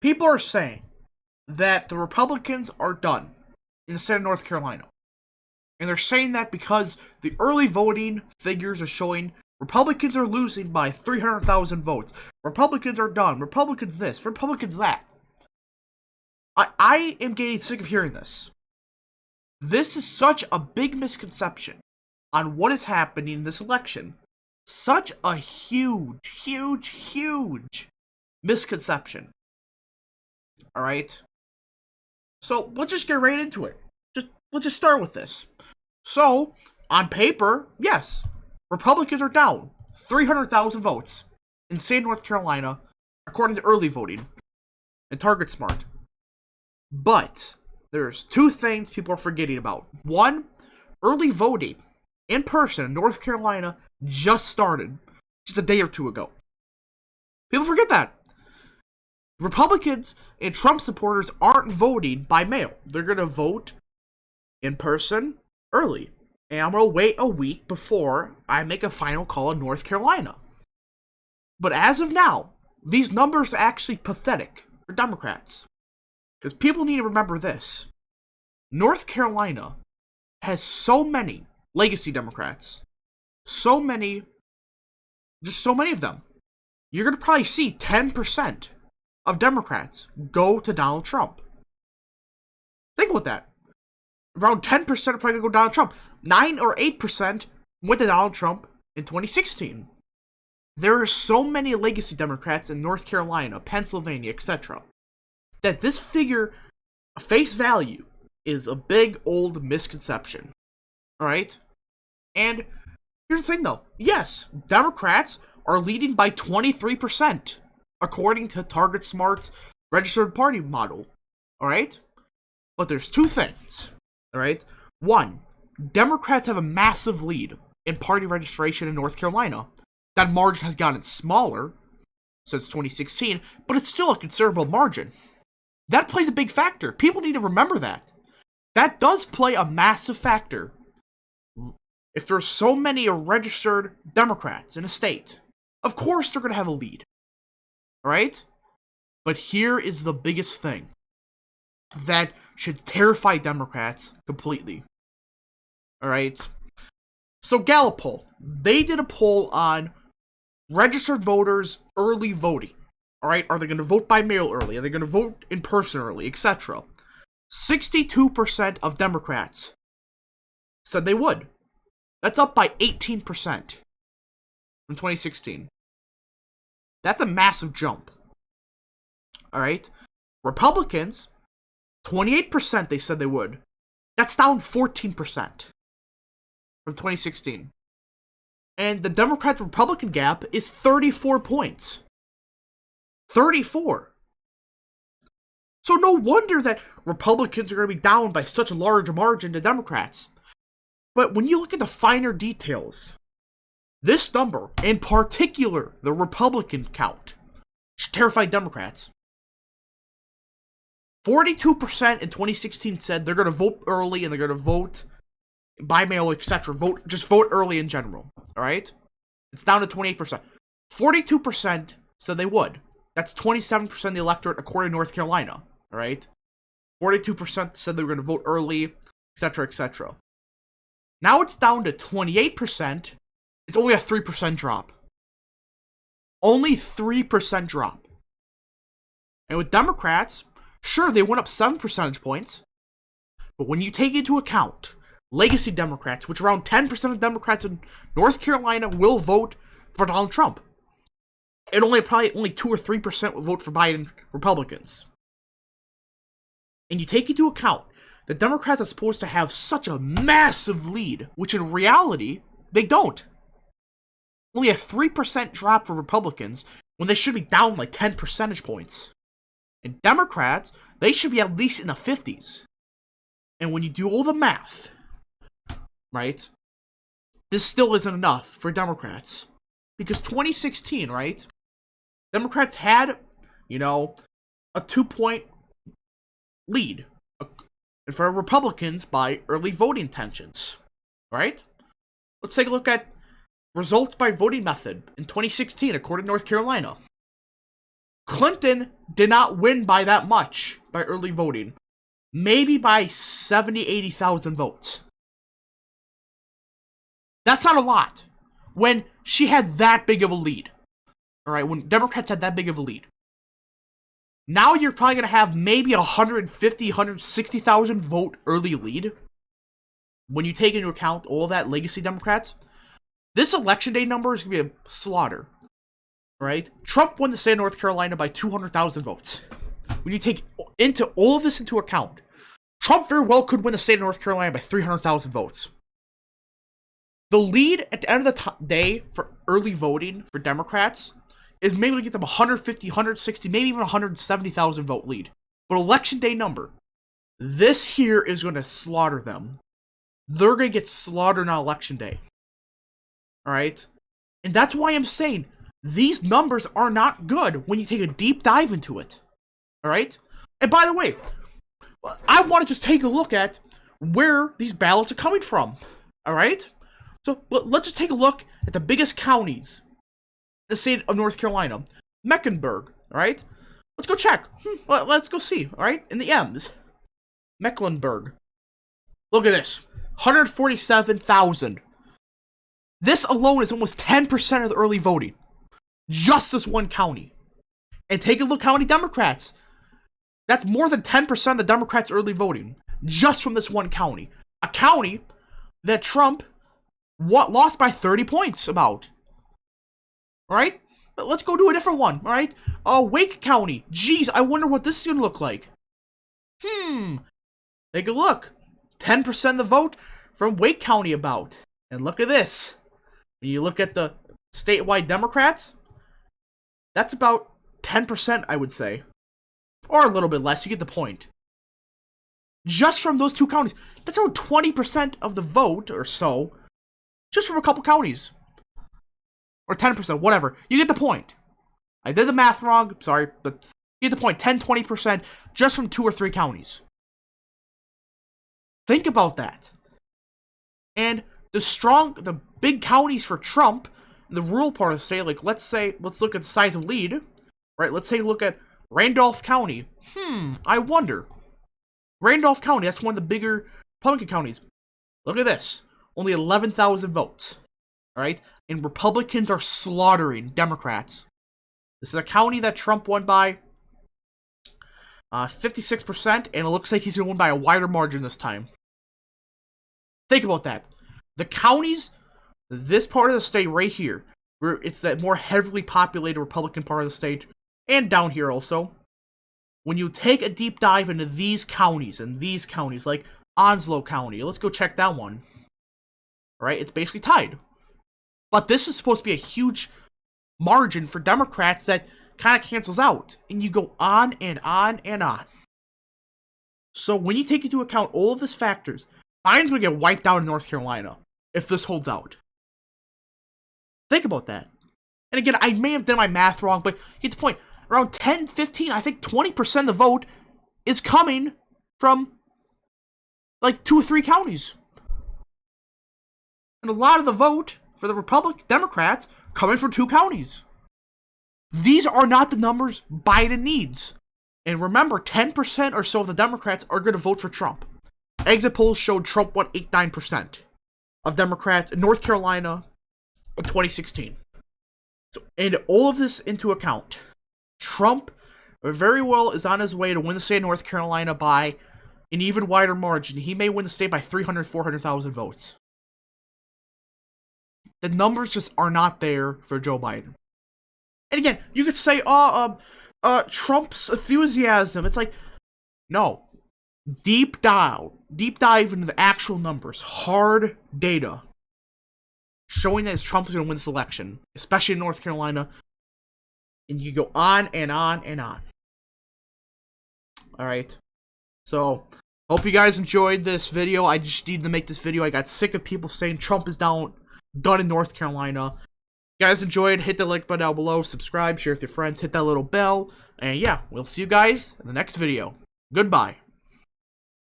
People are saying that the Republicans are done in the state of North Carolina. And they're saying that because the early voting figures are showing Republicans are losing by 300,000 votes. Republicans are done. Republicans this. Republicans that. I am getting sick of hearing this. This is such a big misconception on what is happening in this election. Such a huge misconception. Alright? So, let's just get right into it. Let's just start with this. So, on paper, yes, Republicans are down 300,000 votes in the state of North Carolina, according to early voting and Target Smart. But there's two things people are forgetting about. One, early voting in person in North Carolina just started just a day or two ago. People forget that. Republicans and Trump supporters aren't voting by mail. They're going to vote in person early. And I'm going to wait a week before I make a final call in North Carolina. But as of now, these numbers are actually pathetic for Democrats. Because people need to remember this. North Carolina has so many legacy Democrats. So many of them. You're going to probably see 10% of Democrats go to Donald Trump. Think about that. Around 10% are probably going to go to Donald Trump. 9 or 8% went to Donald Trump in 2016. There are so many legacy Democrats in North Carolina, Pennsylvania, etc., that this figure, face value, is a big old misconception. Alright? And here's the thing though. Yes, Democrats are leading by 23%, according to Target Smart's registered party model. Alright? But there's two things. Alright? One, Democrats have a massive lead in party registration in North Carolina. That margin has gotten smaller since 2016, but it's still a considerable margin. That plays a big factor. People need to remember that. That does play a massive factor. If there's so many registered Democrats in a state, of course they're going to have a lead. Alright? But here is the biggest thing that should terrify Democrats completely. Alright? So Gallup poll. They did a poll on registered voters early voting. Alright? Are they going to vote by mail early? Are they going to vote in person early? Etc. 62% of Democrats said they would. That's up by 18% from 2016. That's a massive jump. Alright? Republicans, 28% they said they would. That's down 14% from 2016. And the Democrat-Republican gap is 34 points. 34. So no wonder that Republicans are going to be down by such a large margin to Democrats. But when you look at the finer details, this number, in particular, the Republican count, should terrify Democrats. 42% in 2016 said they're going to vote early and they're going to vote by mail, etc. Just vote early in general. Alright? It's down to 28%. 42% said they would. That's 27% of the electorate according to North Carolina. Alright? 42% said they were going to vote early, etc., etc. Now it's down to 28%. It's only a 3% drop. Only 3% drop. And with Democrats, sure, they went up 7 percentage points. But when you take into account legacy Democrats, which around 10% of Democrats in North Carolina will vote for Donald Trump. And probably only 2 or 3% will vote for Biden Republicans. And you take into account that Democrats are supposed to have such a massive lead, which in reality, they don't. Only a 3% drop for Republicans when they should be down like 10 percentage points. And Democrats, they should be at least in the 50s. And when you do all the math, right, this still isn't enough for Democrats. Because 2016, right, Democrats had, a 2-point lead for Republicans by early voting intentions, right? Let's take a look at results by voting method in 2016, according to North Carolina. Clinton did not win by that much by early voting. Maybe by 70, 80,000 votes. That's not a lot when she had that big of a lead. Alright, when Democrats had that big of a lead. Now you're probably going to have maybe 150, 160,000 vote early lead. When you take into account all that legacy Democrats. This election day number is going to be a slaughter. Right? Trump won the state of North Carolina by 200,000 votes. When you take into all of this into account, Trump very well could win the state of North Carolina by 300,000 votes. The lead at the end of the day for early voting for Democrats is maybe to get them 150, 160, maybe even 170,000 vote lead. But election day number, this here is going to slaughter them. They're going to get slaughtered on election day. Alright? And that's why I'm saying these numbers are not good when you take a deep dive into it. Alright? And by the way, I want to just take a look at where these ballots are coming from. Alright? So let's just take a look at the biggest counties in the state of North Carolina. Mecklenburg, alright? Let's go check. Let's go see, alright? In the M's. Mecklenburg. Look at this. 147,000. This alone is almost 10% of the early voting. Just this one county. And take a look how many Democrats. That's more than 10% of the Democrats' early voting. Just from this one county. A county that Trump lost by 30 points about. Alright? Let's go do a different one, alright? Wake County. Jeez, I wonder what this is going to look like. Take a look. 10% of the vote from Wake County about. And look at this. When you look at the statewide Democrats, that's about 10%, I would say. Or a little bit less, you get the point. Just from those two counties. That's about 20% of the vote, or so. Just from a couple counties. Or 10%, whatever. You get the point. I did the math wrong, sorry, but you get the point. 10, 20% just from 2 or 3 counties. Think about that. And the big counties for Trump, the rural part of the state, like let's look at the size of lead, right? Let's say look at Randolph County. I wonder. Randolph County, that's one of the bigger Republican counties. Look at this. Only 11,000 votes. Alright? And Republicans are slaughtering Democrats. This is a county that Trump won by 56%, and it looks like he's going to win by a wider margin this time. Think about that. The counties, this part of the state right here, where it's that more heavily populated Republican part of the state, and down here also, when you take a deep dive into these counties, like Onslow County, let's go check that one. Alright, it's basically tied. But this is supposed to be a huge margin for Democrats that kind of cancels out. And you go on and on and on. So when you take into account all of these factors, Biden's going to get wiped out in North Carolina if this holds out. Think about that. And again, I may have done my math wrong, but you get the point. Around 10, 15, I think 20% of the vote is coming from like 2 or 3 counties. And a lot of the vote for the Democrats coming from 2 counties. These are not the numbers Biden needs. And remember, 10% or so of the Democrats are going to vote for Trump. Exit polls showed Trump won 89% of Democrats in North Carolina in 2016. So, and all of this into account, Trump very well is on his way to win the state of North Carolina by an even wider margin. He may win the state by 300, 400,000 votes. The numbers just are not there for Joe Biden. And again, you could say, Trump's enthusiasm. It's like, no. Deep dive into the actual numbers. Hard data. Showing that Trump is going to win this election. Especially in North Carolina. And you go on and on and on. Alright. So, hope you guys enjoyed this video. I just needed to make this video. I got sick of people saying Trump is done in North Carolina. If you guys enjoyed, hit the like button down below, subscribe, share with your friends, hit that little bell, and yeah, we'll see you guys in the next video. Goodbye.